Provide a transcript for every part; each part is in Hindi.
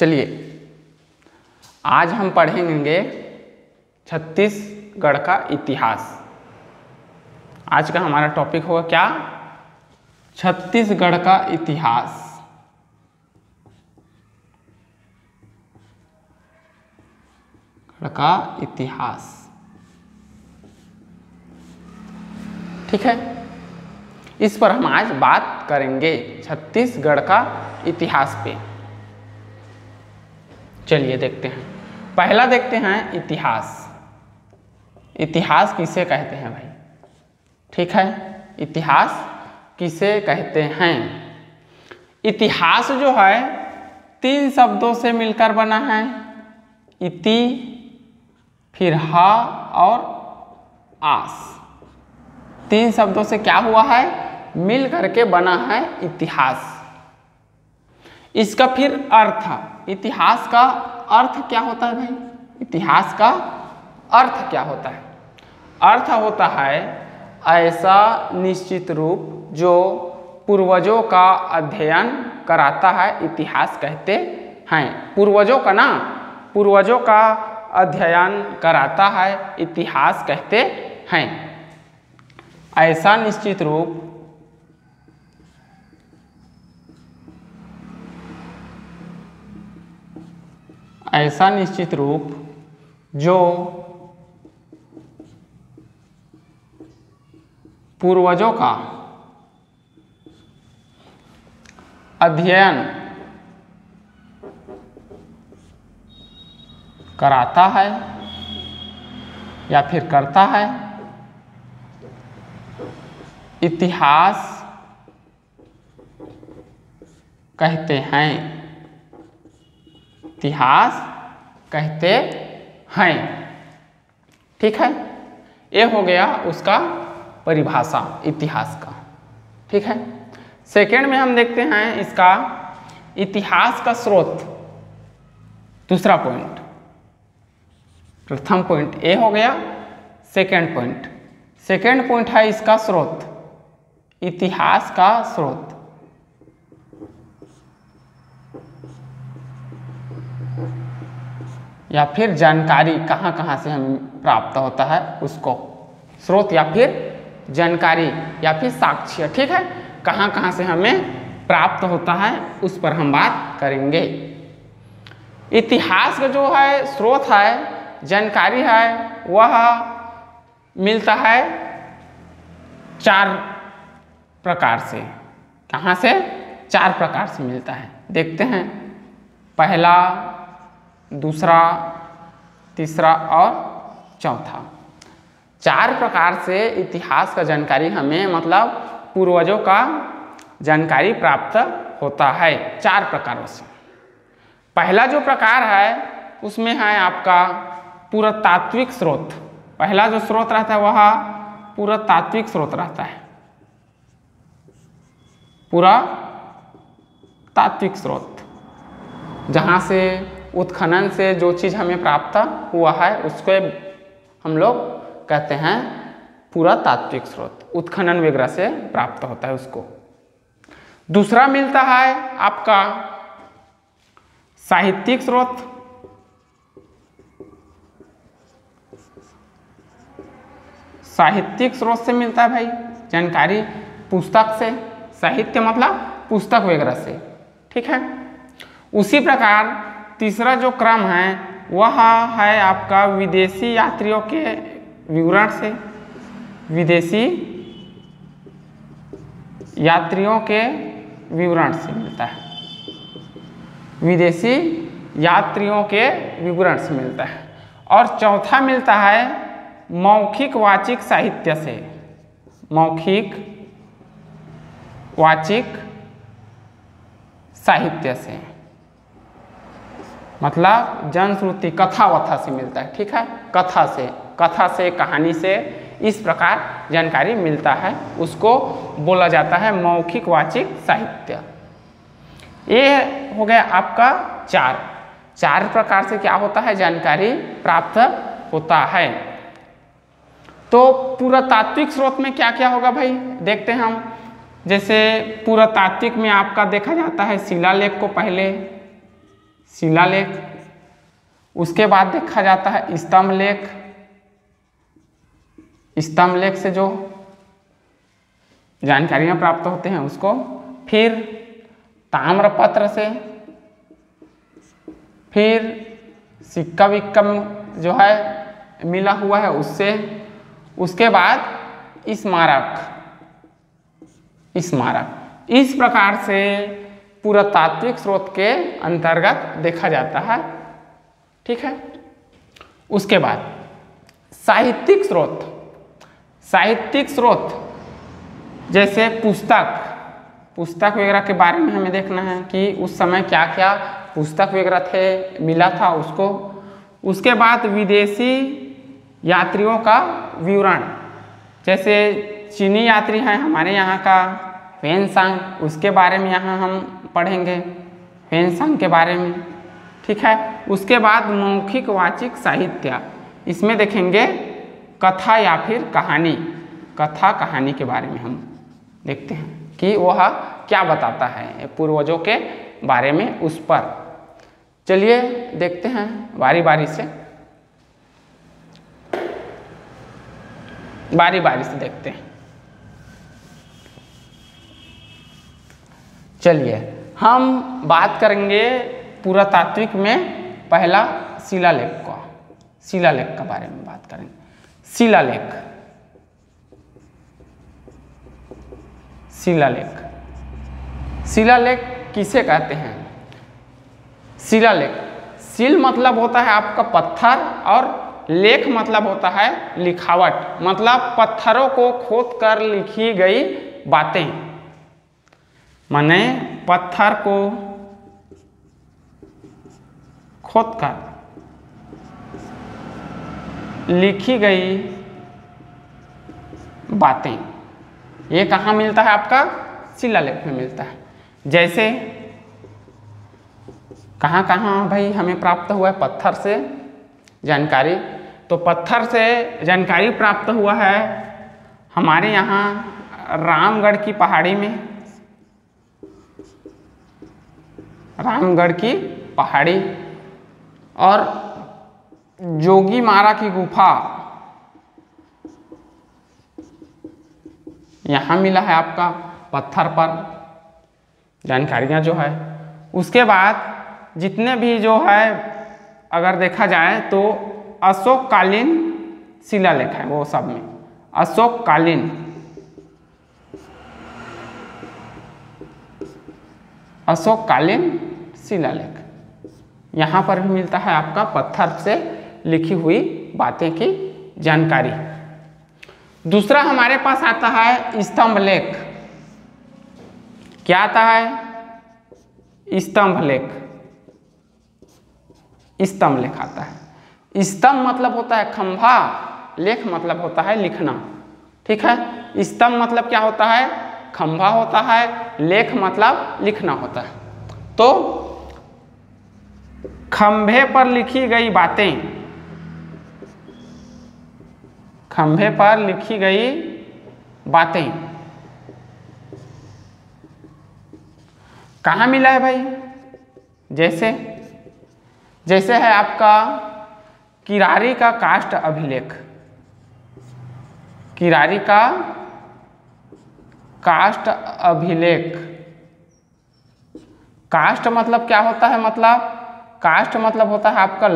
चलिए आज हम पढ़ेंगे छत्तीसगढ़ का इतिहास। आज का हमारा टॉपिक होगा क्या? छत्तीसगढ़ का इतिहास। का इतिहास, ठीक है। इस पर हम आज बात करेंगे छत्तीसगढ़ का इतिहास पे। चलिए देखते हैं। पहला देखते हैं इतिहास। इतिहास किसे कहते हैं भाई? ठीक है, इतिहास किसे कहते हैं? इतिहास जो है 3 शब्दों से मिलकर बना है। इति, फिर हा और आस। 3 शब्दों से क्या हुआ है? मिल करके बना है इतिहास। इसका फिर अर्थ, इतिहास का अर्थ क्या होता है भाई? इतिहास का अर्थ क्या होता है? अर्थ होता है ऐसा निश्चित रूप जो पूर्वजों का अध्ययन कराता है, इतिहास कहते हैं। पूर्वजों का ना, पूर्वजों का अध्ययन कराता है, इतिहास कहते हैं। ऐसा निश्चित रूप जो पूर्वजों का अध्ययन कराता है या फिर करता है, इतिहास कहते हैं। इतिहास कहते हैं, ठीक है। ये हो गया उसका परिभाषा इतिहास का, ठीक है। सेकेंड में हम देखते हैं इसका इतिहास का स्रोत। दूसरा पॉइंट, प्रथम पॉइंट ए हो गया, सेकेंड पॉइंट है इसका स्रोत, इतिहास का स्रोत। या फिर जानकारी कहाँ कहाँ से हमें प्राप्त होता है उसको, स्रोत या फिर जानकारी या फिर साक्ष्य, ठीक है। कहाँ कहाँ से हमें प्राप्त होता है उस पर हम बात करेंगे। इतिहास का जो है स्रोत है, जानकारी है, वह मिलता है 4 प्रकार से। कहाँ से? 4 प्रकार से मिलता है। देखते हैं, पहला, दूसरा, तीसरा और चौथा। 4 प्रकार से इतिहास का जानकारी हमें, मतलब पूर्वजों का जानकारी प्राप्त होता है 4 प्रकारों से। पहला जो प्रकार है उसमें है आपका पुरातात्विक स्रोत। पहला जो स्रोत रहता है वह पुरातात्विक स्रोत रहता है। पुरातात्विक स्रोत, जहाँ से उत्खनन से जो चीज़ हमें प्राप्त हुआ है उसको हम लोग कहते हैं पुरातात्विक स्रोत। उत्खनन वगैरह से प्राप्त होता है उसको। दूसरा मिलता है आपका साहित्यिक स्रोत। साहित्यिक स्रोत से मिलता है भाई जानकारी, पुस्तक से। साहित्य मतलब पुस्तक वगैरह से, ठीक है। उसी प्रकार तीसरा जो क्रम है वह है आपका विदेशी यात्रियों के विवरण से। विदेशी यात्रियों के विवरण से मिलता है। विदेशी यात्रियों के विवरण से मिलता है। और चौथा मिलता है मौखिक वाचिक साहित्य से। मौखिक वाचिक साहित्य से मतलब जनश्रुति, कथा वथा से मिलता है, ठीक है। कथा से, कहानी से, इस प्रकार जानकारी मिलता है, उसको बोला जाता है मौखिक वाचिक साहित्य। ये हो गया आपका 4 प्रकार से क्या होता है? जानकारी प्राप्त होता है। तो पुरातात्विक स्रोत में क्या क्या होगा भाई? देखते हैं हम। जैसे पुरातात्विक में आपका देखा जाता है शिलालेख को पहले शिलालेख। उसके बाद देखा जाता है स्तंभ लेख। स्तंभ लेख से जो जानकारियां प्राप्त होते हैं उसको, फिर ताम्रपत्र से, फिर सिक्का विक्का जो है मिला हुआ है उससे, उसके बाद स्मारक। इस प्रकार से पुरातात्विक स्रोत के अंतर्गत देखा जाता है। ठीक है। उसके बाद साहित्यिक स्रोत जैसे पुस्तक वगैरह के बारे में हमें देखना है कि उस समय क्या क्या पुस्तक वगैरह थे, मिला था उसको। उसके बाद विदेशी यात्रियों का विवरण, जैसे चीनी यात्री हैं हमारे यहाँ का ह्वेनसांग, उसके बारे में यहाँ हम पढ़ेंगे, ह्वेनसांग के बारे में। ठीक है। उसके बाद मौखिक वाचिक साहित्य, इसमें देखेंगे कथा या फिर कहानी के बारे में हम देखते हैं कि वह क्या बताता है पूर्वजों के बारे में। उस पर चलिए देखते हैं बारी बारी से देखते हैं। चलिए हम बात करेंगे पुरातात्विक में पहला शिलालेख का बारे में बात करेंगे। शिलालेख किसे कहते हैं? शिल मतलब होता है आपका पत्थर और लेख मतलब होता है लिखावट, मतलब पत्थरों को खोद कर लिखी गई बातें। माने पत्थर को खोद कर लिखी गई बातें, ये कहाँ मिलता है? आपका शिलालेख में मिलता है। जैसे कहाँ भाई हमें प्राप्त हुआ है पत्थर से जानकारी, तो पत्थर से जानकारी प्राप्त हुआ है हमारे यहाँ रामगढ़ की पहाड़ी में, रामगढ़ की पहाड़ी और जोगीमारा की गुफा यहाँ मिला है आपका पत्थर पर जानकारियाँ जो है। उसके बाद जितने भी जो है अगर देखा जाए तो अशोककालीन शिलालेख है, वो सब में अशोककालीन शिलालेख यहाँ पर भी मिलता है आपका पत्थर से लिखी हुई बातें की जानकारी। दूसरा हमारे पास आता है स्तंभ लेख। क्या आता है? स्तंभ लेख आता है। स्तंभ मतलब होता है खंभा, लेख मतलब होता है लिखना। ठीक है। स्तंभ मतलब क्या होता है? खंभा होता है, लेख मतलब लिखना होता है। तो खंभे पर लिखी गई बातें, खंभे पर लिखी गई बातें कहाँ मिला है भाई? जैसे है आपका किरारी का काष्ठ अभिलेख। किरारी का काष्ठ अभिलेख। काष्ठ मतलब क्या होता है? मतलब काष्ठ मतलब होता है आपका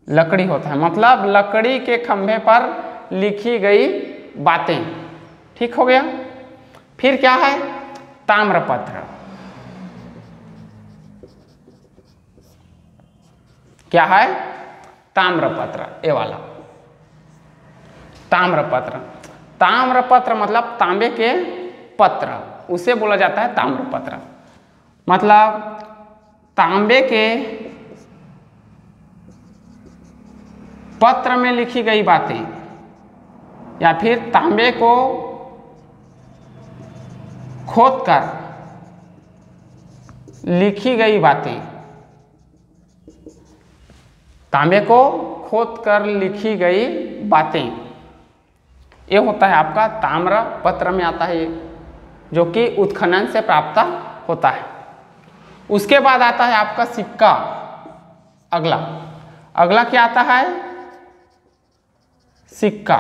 लकड़ी होता है, मतलब लकड़ी के खंभे पर लिखी गई बातें। ठीक हो गया। फिर क्या है? ताम्रपत्र। क्या है? ताम्रपत्र, ये वाला ताम्रपत्र मतलब तांबे के पत्र, उसे बोला जाता है ताम्रपत्र। मतलब तांबे के पत्र में लिखी गई बातें या फिर तांबे को खोदकर लिखी गई बातें, तांबे को खोदकर लिखी गई बातें, ये होता है आपका ताम्रपत्र में आता है, ये जो कि उत्खनन से प्राप्त होता है। उसके बाद आता है आपका सिक्का। अगला अगला क्या आता है? सिक्का।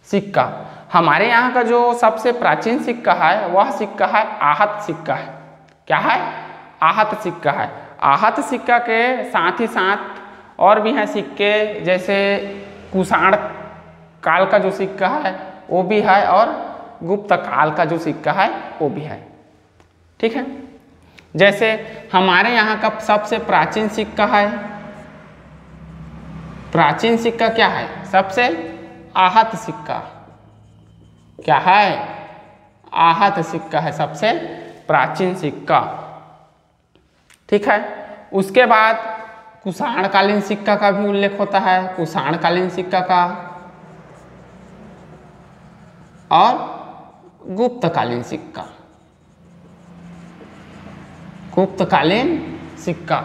सिक्का हमारे यहाँ का जो सबसे प्राचीन सिक्का है वह सिक्का है आहत सिक्का है। क्या है? आहत सिक्का है। आहत सिक्का के साथ ही साथ और भी हैं सिक्के, जैसे कुषाण काल का जो सिक्का है वो भी है, और गुप्त काल का जो सिक्का है वो भी है। ठीक है, जैसे हमारे यहाँ का सबसे प्राचीन सिक्का है, प्राचीन सिक्का क्या है? सबसे आहत सिक्का। क्या है? आहत सिक्का है सबसे प्राचीन सिक्का। ठीक है, उसके बाद कुषाणकालीन सिक्का का भी उल्लेख होता है, कुषाणकालीन सिक्का का, और गुप्तकालीन सिक्का। गुप्तकालीन सिक्का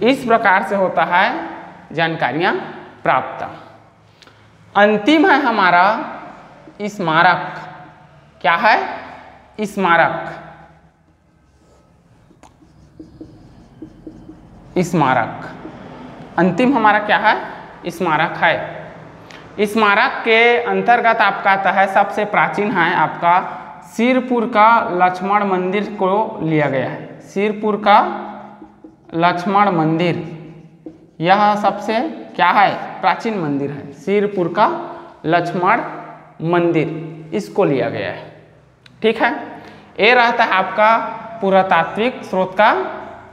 इस प्रकार से होता है जानकारियां प्राप्त। अंतिम है हमारा स्मारक। क्या है? स्मारक। स्मारक अंतिम हमारा क्या है? स्मारक है। स्मारक के अंतर्गत आपका आता है, सबसे प्राचीन है आपका सिरपुर का लक्ष्मण मंदिर को लिया गया है। सिरपुर का लक्ष्मण मंदिर, यह सबसे क्या है? प्राचीन मंदिर है। सिरपुर का लक्ष्मण मंदिर, इसको लिया गया है। ठीक है, ये रहता है आपका पुरातात्विक स्रोत का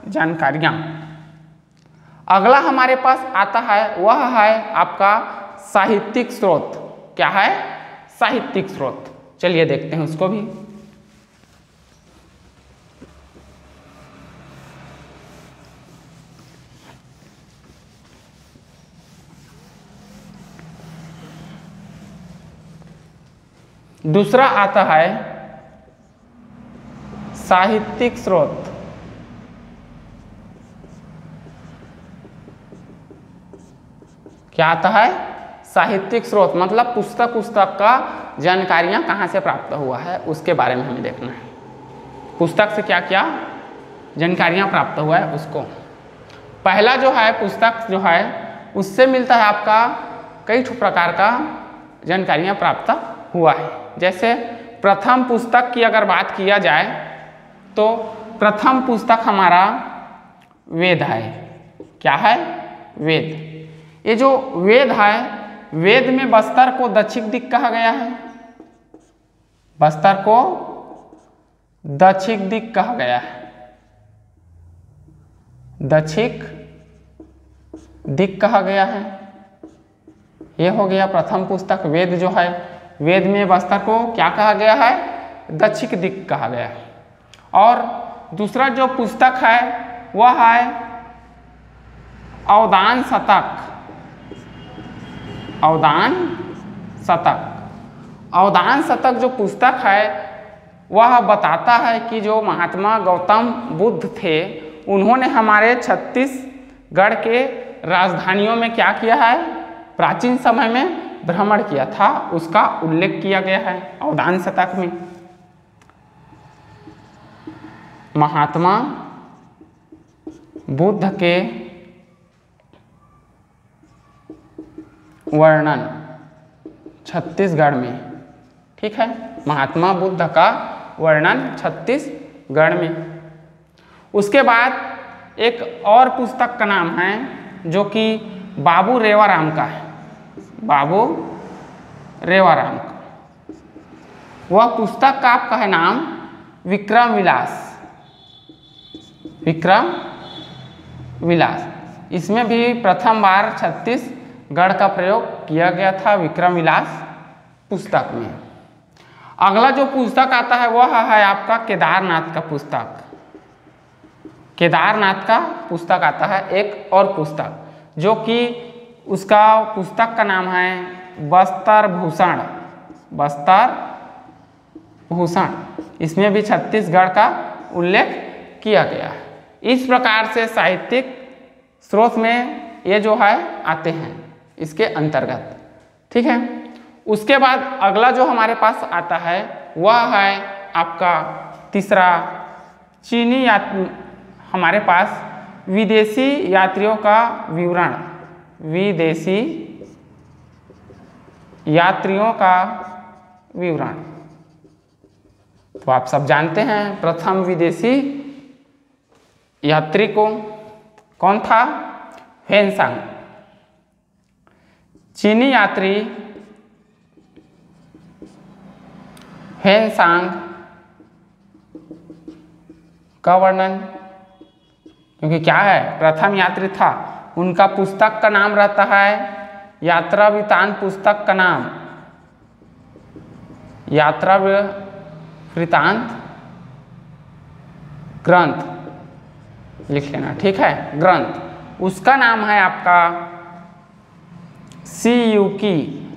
जानकारियां। अगला हमारे पास आता है वह है आपका साहित्यिक स्रोत। क्या है? साहित्यिक स्रोत। चलिए देखते हैं उसको भी। दूसरा आता है साहित्यिक स्रोत। क्या आता है? साहित्यिक स्रोत, मतलब पुस्तक का जानकारियां कहाँ से प्राप्त हुआ है उसके बारे में हमें देखना है। पुस्तक से क्या क्या जानकारियां प्राप्त हुआ है उसको। पहला जो है पुस्तक जो है उससे मिलता है आपका कई प्रकार का जानकारियां प्राप्त हुआ है। जैसे प्रथम पुस्तक की अगर बात किया जाए तो प्रथम पुस्तक हमारा वेद है। क्या है? वेद। ये जो वेद है, वेद में बस्तर को दक्षिण दिक् कहा गया है। बस्तर को दक्षिण दिक् कहा गया है। दक्षिण दिक् कहा गया है। यह हो गया प्रथम पुस्तक वेद जो है। वेद में बस्तर को क्या कहा गया है? दक्षिण दिक् कहा गया है। और दूसरा जो पुस्तक है वह है अवदान शतक। अवदान शतक। अवदान शतक जो पुस्तक है वह बताता है कि जो महात्मा गौतम बुद्ध थे उन्होंने हमारे छत्तीसगढ़ के राजधानियों में क्या किया है? प्राचीन समय में भ्रमण किया था, उसका उल्लेख किया गया है अवदान शतक में। महात्मा बुद्ध के वर्णन छत्तीसगढ़ में। ठीक है, महात्मा बुद्ध का वर्णन छत्तीसगढ़ में। उसके बाद एक और पुस्तक का नाम है जो कि बाबू रेवाराम का है। बाबू रेवाराम का वह पुस्तक का आपका है नाम विक्रम विलास। विक्रम विलास, इसमें भी प्रथम बार छत्तीसगढ़ का प्रयोग किया गया था विक्रम विलास पुस्तक में। अगला जो पुस्तक आता है वह है आपका केदारनाथ का पुस्तक। केदारनाथ का पुस्तक आता है एक और पुस्तक जो कि उसका पुस्तक का नाम है बस्तर भूषण। बस्तर भूषण, इसमें भी छत्तीसगढ़ का उल्लेख किया गया है। इस प्रकार से साहित्यिक स्रोत में ये जो है आते हैं इसके अंतर्गत। ठीक है, उसके बाद अगला जो हमारे पास आता है वह है आपका तीसरा चीनी हमारे पास विदेशी यात्रियों का विवरण, विदेशी यात्रियों का विवरण। तो आप सब जानते हैं प्रथम विदेशी यात्री कौन था? ह्वेनसांग। चीनी यात्री ह्वेनसांग का वर्णन, क्योंकि क्या है, प्रथम यात्री था, उनका पुस्तक का नाम रहता है यात्रा वृत्तांत। पुस्तक का नाम यात्रा वृत्तांत ग्रंथ लिख लेना, ठीक है, ग्रंथ। उसका नाम है आपका सियुकी।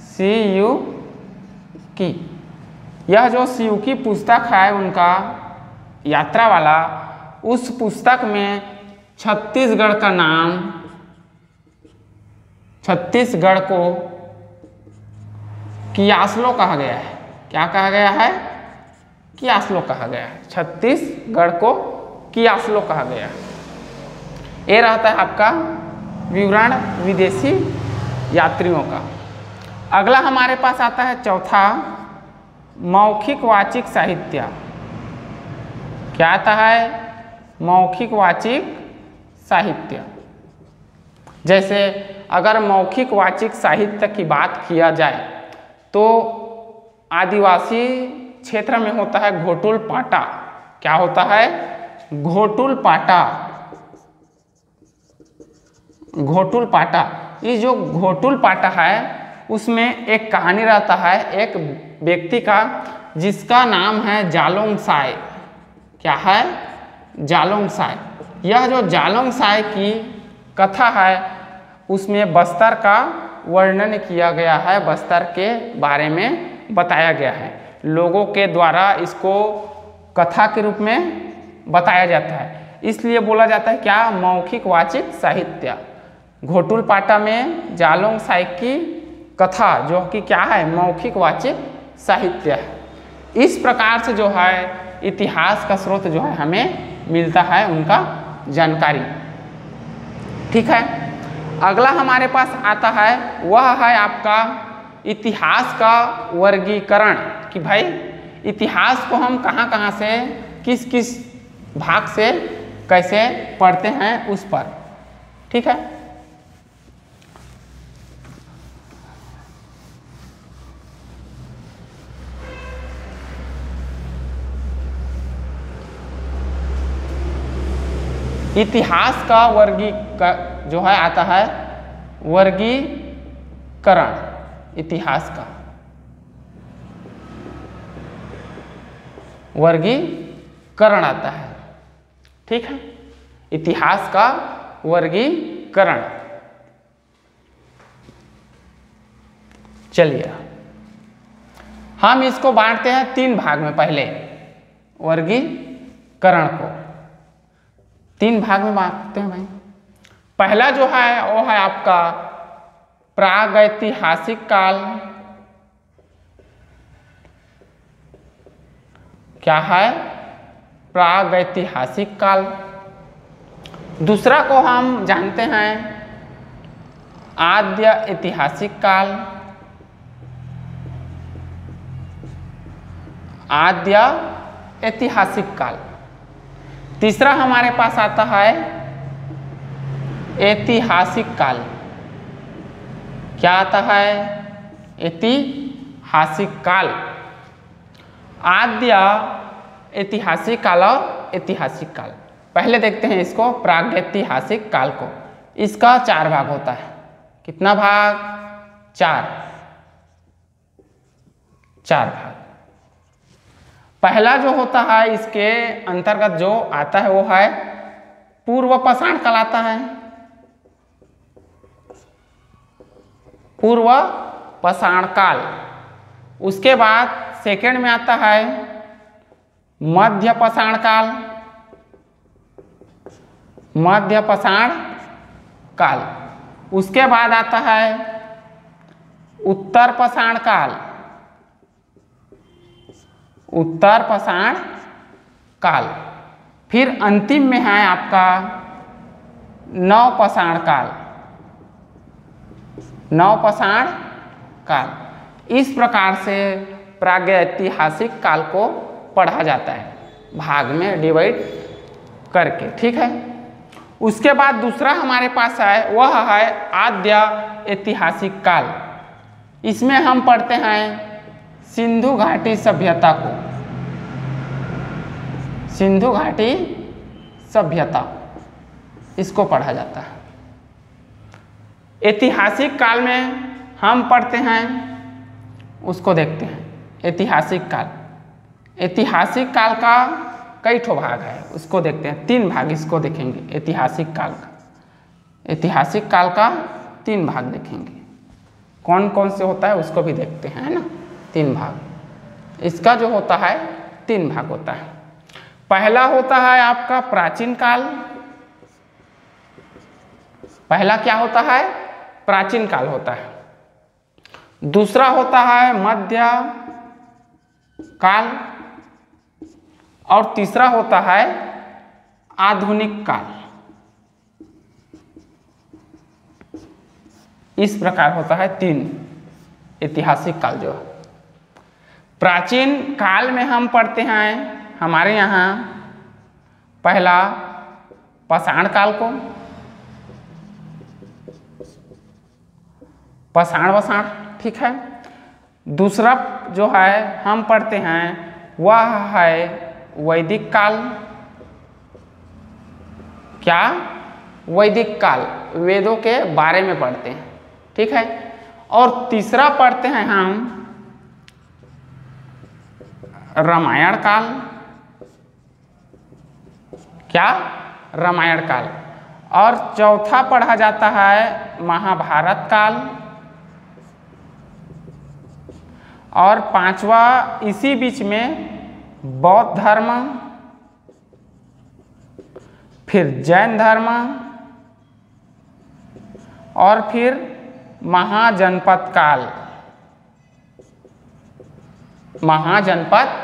सियुकी, यह जो सियुकी पुस्तक है उनका यात्रा वाला, उस पुस्तक में छत्तीसगढ़ का नाम, छत्तीसगढ़ को कियासलो कहा गया है। क्या कहा गया है? कियासलो कहा गया है। छत्तीसगढ़ को कियासलो कहा गया है। ये रहता है आपका विवरण विदेशी यात्रियों का। अगला हमारे पास आता है चौथा, मौखिक वाचिक साहित्य। क्या आता है? मौखिक वाचिक साहित्य। जैसे अगर मौखिक वाचिक साहित्य की बात किया जाए तो आदिवासी क्षेत्र में होता है घोटुल पाटा। क्या होता है? घोटुल पाटा। घोटुल पाटा, ये जो घोटुल पाटा है उसमें एक कहानी रहता है एक व्यक्ति का, जिसका नाम है जालोंग साय। क्या है? जालोंग साय। यह जो जालोंग साय की कथा है उसमें बस्तर का वर्णन किया गया है, बस्तर के बारे में बताया गया है। लोगों के द्वारा इसको कथा के रूप में बताया जाता है, इसलिए बोला जाता है क्या? मौखिक वाचिक साहित्य। घोटुल पाटा में जालोंग साय की कथा जो कि क्या है? मौखिक वाचिक साहित्य है। इस प्रकार से जो है इतिहास का स्रोत जो है हमें मिलता है, उनका जानकारी, ठीक है। अगला हमारे पास आता है वह है आपका इतिहास का वर्गीकरण, कि भाई इतिहास को हम कहाँ कहाँ से किस किस भाग से कैसे पढ़ते हैं उस पर, ठीक है। इतिहास का जो है आता है वर्गीकरण, इतिहास का वर्गीकरण आता है, ठीक है। इतिहास का वर्गीकरण, चलिए हम इसको बांटते हैं तीन भाग में। पहले वर्गीकरण को तीन भाग में बांटते हैं भाई। पहला जो है वो है आपका प्रागैतिहासिक काल। क्या है? प्रागैतिहासिक काल। दूसरा को हम जानते हैं आद्य ऐतिहासिक काल। आद्य ऐतिहासिक काल। तीसरा हमारे पास आता है ऐतिहासिक काल। क्या आता है? ऐतिहासिक काल। आद्य ऐतिहासिक काल और ऐतिहासिक काल। पहले देखते हैं इसको, प्रागैतिहासिक काल को। इसका चार भाग होता है। कितना भाग? चार भाग। पहला जो होता है इसके अंतर्गत जो आता है वो है पूर्व पाषाण काल आता है। पूर्व पाषाण काल। उसके बाद सेकंड में आता है मध्य पाषाण काल। मध्य पाषाण काल। उसके बाद आता है उत्तर पाषाण काल। उत्तर पाषाण काल। फिर अंतिम में है आपका नवपाषाण काल। नवपाषाण काल। इस प्रकार से प्रागैतिहासिक काल को पढ़ा जाता है, भाग में डिवाइड करके, ठीक है। उसके बाद दूसरा हमारे पास है, वह है आद्य ऐतिहासिक काल। इसमें हम पढ़ते हैं सिंधु घाटी सभ्यता को। सिंधु घाटी सभ्यता, इसको पढ़ा जाता है। ऐतिहासिक काल में हम पढ़ते हैं, उसको देखते हैं। ऐतिहासिक काल, ऐतिहासिक काल का कई ठो भाग है, उसको देखते हैं। 3 भाग इसको देखेंगे ऐतिहासिक काल का। ऐतिहासिक काल का 3 भाग देखेंगे, कौन कौन से होता है उसको भी देखते हैं, है ना। 3 भाग इसका जो होता है, 3 भाग होता है। पहला होता है आपका प्राचीन काल। पहला क्या होता है? प्राचीन काल होता है। दूसरा होता है मध्य काल और तीसरा होता है आधुनिक काल। इस प्रकार होता है 3 ऐतिहासिक काल जो है। प्राचीन काल में हम पढ़ते हैं हमारे यहाँ पहला पाषाण काल को, पाषाण वसाण, ठीक है। दूसरा जो है हम पढ़ते हैं वह है वैदिक काल। क्या? वैदिक काल, वेदों के बारे में पढ़ते हैं, ठीक है। और तीसरा पढ़ते हैं हम रामायण काल। क्या? रामायण काल। और चौथा पढ़ा जाता है महाभारत काल। और 5वां इसी बीच में बौद्ध धर्म, फिर जैन धर्म और फिर महाजनपद काल। महाजनपद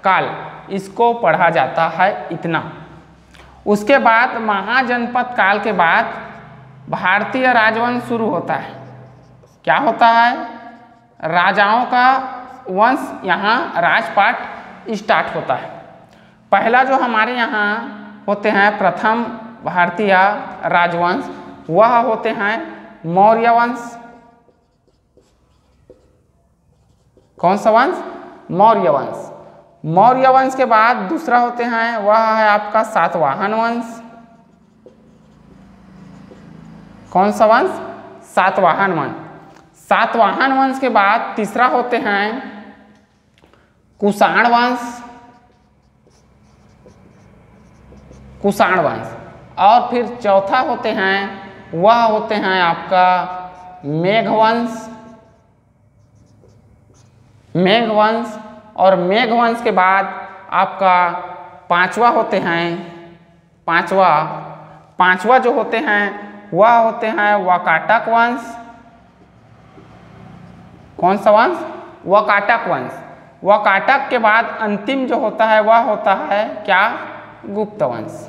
काल, इसको पढ़ा जाता है इतना। उसके बाद महाजनपद काल के बाद भारतीय राजवंश शुरू होता है। क्या होता है? राजाओं का वंश, यहाँ राजपाट स्टार्ट होता है। पहला जो हमारे यहाँ होते हैं प्रथम भारतीय राजवंश, वह होते हैं मौर्य वंश। कौन सा वंश? मौर्य वंश। मौर्य वंश के बाद दूसरा होते हैं, वह है आपका सातवाहन वंश। कौन सा वंश? सातवाहन वंश। सातवाहन वंश के बाद तीसरा होते हैं कुषाण वंश। कुषाण वंश। और फिर चौथा होते हैं, वह होते हैं आपका मेघवंश। मेघवंश। और मेघवंश के बाद आपका 5वां होते हैं, पांचवा जो होते हैं वह होते हैं वाकाटक वंश। कौन सा वंश? वाकाटक वंश। वाकाटक के बाद अंतिम जो होता है वह होता है क्या? गुप्त वंश।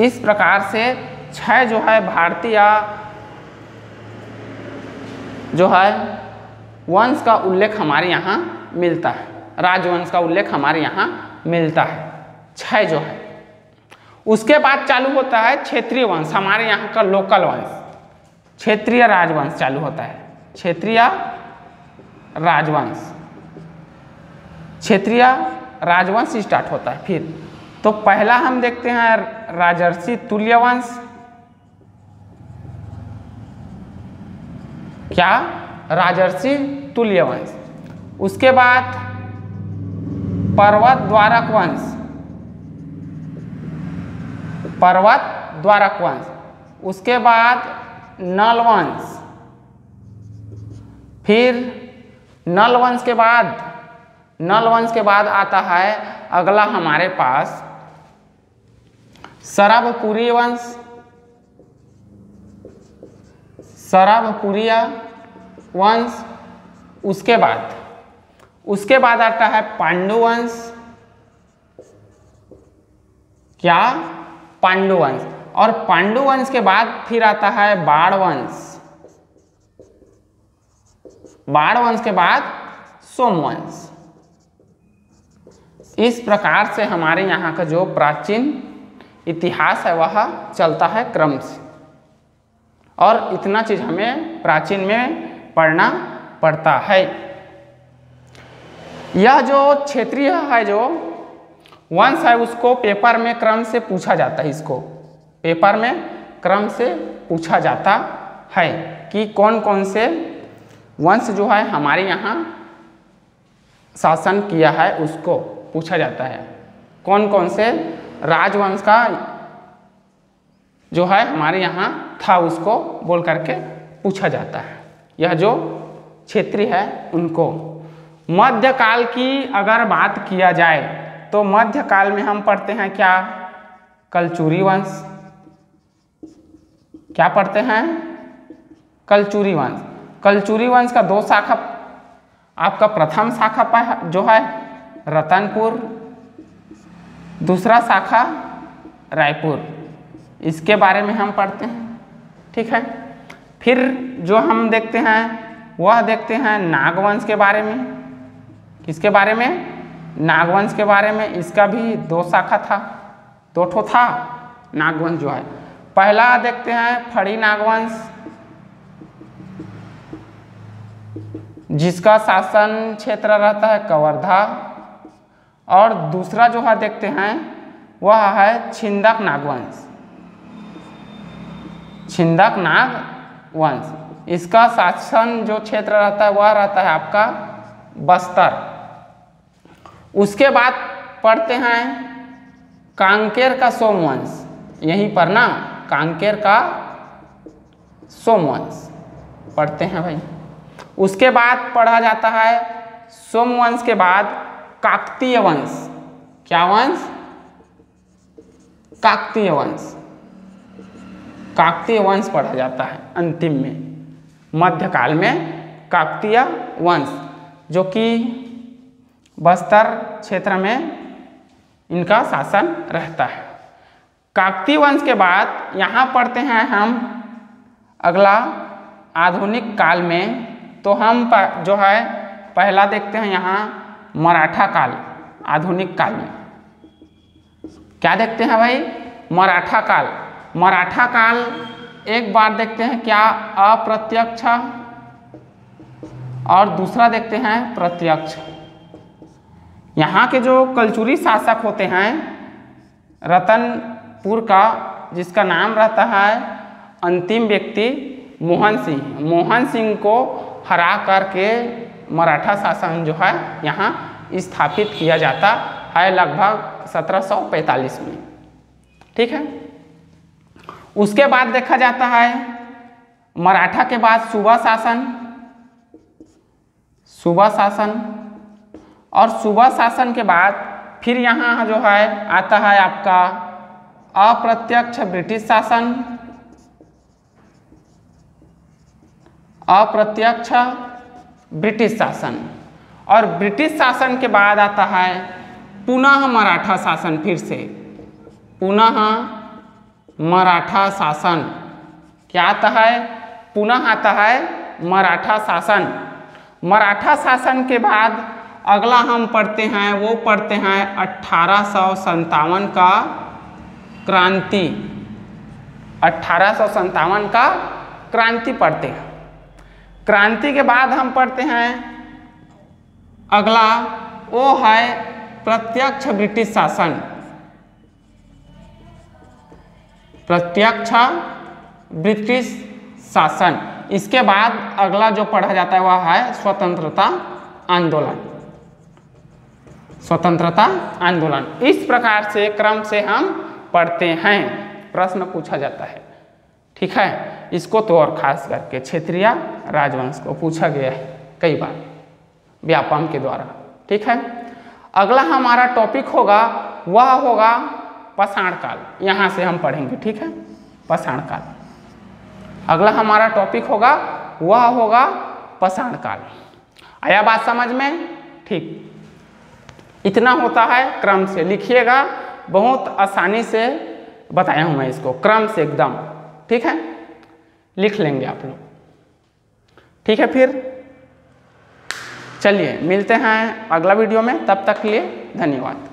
इस प्रकार से 6 जो है भारतीय जो है वंश का उल्लेख हमारे यहाँ मिलता है, राजवंश का उल्लेख हमारे यहाँ मिलता है, 6 जो है। उसके बाद चालू होता है क्षेत्रीय वंश, हमारे यहाँ का लोकल वंश, क्षेत्रीय राजवंश चालू होता है। क्षेत्रीय राजवंश, क्षेत्रीय राजवंश स्टार्ट होता है। फिर तो पहला हम देखते हैं राजर्षि तुल्य वंश। क्या? राजर्षि तुल्य वंश। उसके बाद पर्वत द्वारक वंश। पर्वत द्वारक वंश। उसके बाद नल वंश। फिर नल वंश के बाद आता है अगला हमारे पास सरभपुरी वंश। सरभपुरिया वंश। उसके बाद आता है पांडु वंश। क्या? पांडु वंश। और पांडु वंश के बाद फिर आता है बाण वंश, बाण वंश के बाद सोमवंश। इस प्रकार से हमारे यहाँ का जो प्राचीन इतिहास है वह चलता है क्रम से, और इतना चीज हमें प्राचीन में पढ़ना पड़ता है। यह जो क्षेत्रीय है जो वंश है उसको पेपर में क्रम से पूछा जाता है, इसको पेपर में क्रम से पूछा जाता है कि कौन कौन से वंश जो है हमारे यहाँ शासन किया है, उसको पूछा जाता है। कौन कौन से राजवंश का जो है हमारे यहाँ था उसको बोल करके पूछा जाता है। यह जो क्षेत्रीय है उनको। मध्यकाल की अगर बात किया जाए तो मध्यकाल में हम पढ़ते हैं क्या? कलचुरी वंश। क्या पढ़ते हैं? कलचुरी वंश। कलचुरी वंश का दो शाखा, आपका प्रथम शाखा जो है रतनपुर, दूसरा शाखा रायपुर। इसके बारे में हम पढ़ते हैं, ठीक है। फिर जो हम देखते हैं वह देखते हैं नागवंश के बारे में। किसके बारे में? नागवंश के बारे में। इसका भी दो शाखा था, दो ठो था नागवंश जो है। पहला देखते हैं फड़ी नागवंश, जिसका शासन क्षेत्र रहता है कवर्धा। और दूसरा जो है देखते हैं वह है छिंदक नागवंश, छिंदक नागवंश। इसका शासन जो क्षेत्र रहता है वह रहता है आपका बस्तर। उसके बाद पढ़ते हैं कांकेर का सोमवंश, यहीं पर ना कांकेर का सोमवंश पढ़ते हैं भाई। उसके बाद पढ़ा जाता है सोमवंश के बाद काकतीय वंश। क्या वंश? काकतीय वंश। काकतीय वंश पढ़ा जाता है अंतिम में, मध्यकाल में काकतीय वंश, जो कि बस्तर क्षेत्र में इनका शासन रहता है। काकतीय वंश के बाद यहाँ पढ़ते हैं हम अगला आधुनिक काल में। तो हम जो है पहला देखते हैं यहाँ मराठा काल। आधुनिक काल में क्या देखते हैं भाई? मराठा काल। मराठा काल एक बार देखते हैं क्या? अप्रत्यक्ष, और दूसरा देखते हैं प्रत्यक्ष। यहाँ के जो कलचुरी शासक होते हैं रतनपुर का, जिसका नाम रहता है अंतिम व्यक्ति मोहन सिंह। मोहन सिंह को हरा करके मराठा शासन जो है यहाँ स्थापित किया जाता है लगभग 1745 में, ठीक है। उसके बाद देखा जाता है मराठा के बाद सूबा शासन। सूबा शासन, और सूबा शासन के बाद फिर यहाँ जो है आता है आपका अप्रत्यक्ष ब्रिटिश शासन। अप्रत्यक्ष ब्रिटिश शासन, और ब्रिटिश शासन के बाद आता है पुनः मराठा शासन। फिर से पुनः मराठा शासन। क्या आता है? पुनः आता है मराठा शासन। मराठा शासन के बाद अगला हम पढ़ते हैं, वो पढ़ते हैं 1857 का क्रांति। 1857 का क्रांति पढ़ते हैं। क्रांति के बाद हम पढ़ते हैं अगला, वो है प्रत्यक्ष ब्रिटिश शासन। प्रत्यक्ष ब्रिटिश शासन। इसके बाद अगला जो पढ़ा जाता है वह है स्वतंत्रता आंदोलन। स्वतंत्रता आंदोलन। इस प्रकार से क्रम से हम पढ़ते हैं, प्रश्न पूछा जाता है, ठीक है। इसको तो और खास करके क्षेत्रीय राजवंश को पूछा गया है कई बार व्यापम के द्वारा, ठीक है। अगला हमारा टॉपिक होगा वह होगा पाषाण काल। यहाँ से हम पढ़ेंगे, ठीक है, पाषाण काल। अगला हमारा टॉपिक होगा वह होगा पाषाण काल। आया बात समझ में? ठीक, इतना होता है क्रम से। लिखिएगा बहुत आसानी से बताया हूँ मैं इसको, क्रम से एकदम। ठीक है, लिख लेंगे आप लोग। ठीक है, फिर चलिए मिलते हैं अगला वीडियो में, तब तक के लिए धन्यवाद।